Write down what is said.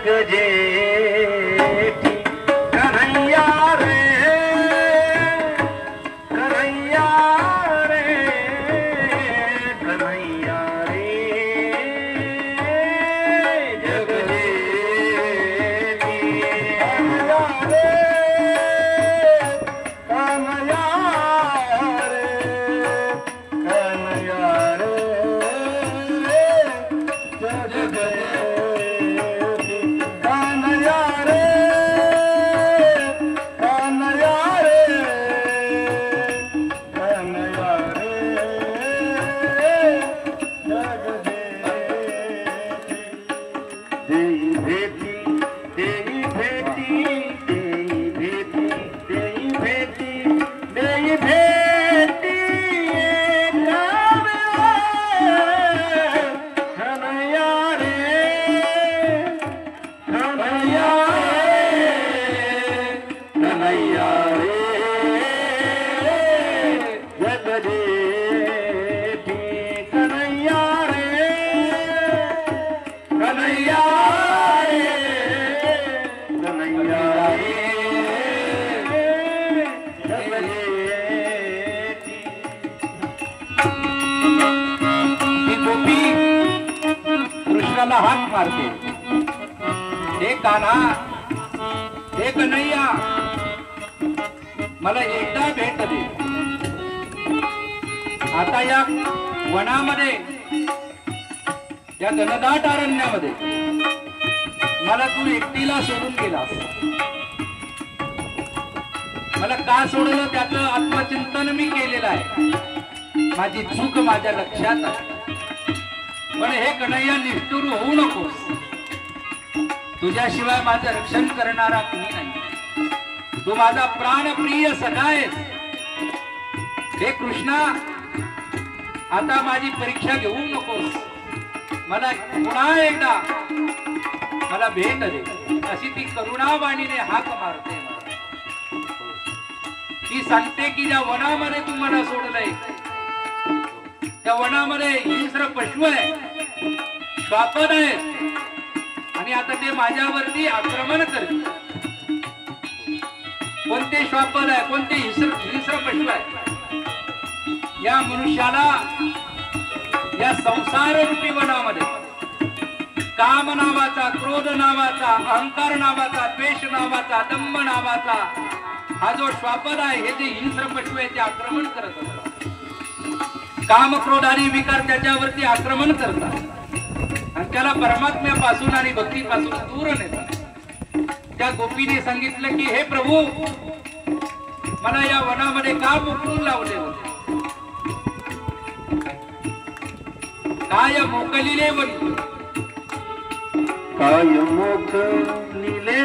जग जेठी कन्हैया रे कन्हैया रे कन्हैया रे जग जेठी कन्हैया रे कन्हैया रे कन्हैया रे जग जेठी कन्हैया रे कन्हैया रे कन्हैया रे जग जेठी देई भेटी देई भेटी देई भेटी देई भेटी देई भेटी कन्हैया रे कन्हैया रे कन्हैया रे जग जेठी कन्हैया रे कन्हैया रे कन्हैया रे जग जेठी ती गोपी कृष्णाला हाक मारते, हे कान्हा, हे कन्हैया, मला एकदा भेट दे. आता या वनामध्ये, या घनदाट अरण्यामध्ये मला तू एकटीला सोडून गेलास. मला का सोडलं त्याचं आत्मचिंतन मी केलेलं आहे. माझी चूक माझ्या लक्षात आहे. पण हे कन्हैया निष्ठुर होऊ नकोस. तुझ्याशिवाय माझं रक्षण करणारा कुणी नाही. तू माझा प्राणप्रिय सखा आहेस. हे कृष्णा, आता माझी परीक्षा घेऊ नकोस. मला पुन्हा एकदा मला भेट दे, अशी ती करुणावाणीने हाक मारते. ती सांगते की ज्या वनामध्ये तू मला सोडलंय, त्या वनामध्ये हिंस्र पशु आहे, श्वापद आहे, आणि आता ते माझ्यावरती आक्रमण करते. कोणते श्वापद आहे, कोणते हिंस्र पशु आहे? या मनुष्याला या संसार रूपी वनामध्ये काम नावाचा, क्रोध नावाचा, अहंकार नावाचा, द्वेष नावाचा, दंभ नावाचा हा जो श्वापद आहे, हे जे हिंस्र पशु आहे ते आक्रमण करत असतात. काम, क्रोध आणि विकार त्याच्यावरती आक्रमण करतात आणि त्याला परमात्म्यापासून आणि भक्तीपासून दूर नेतात. त्या गोपीने सांगितलं की हे प्रभू, मला या वनामध्ये का मोकळून लावले होते? काय मोकलिले वनी, काय मोकलिले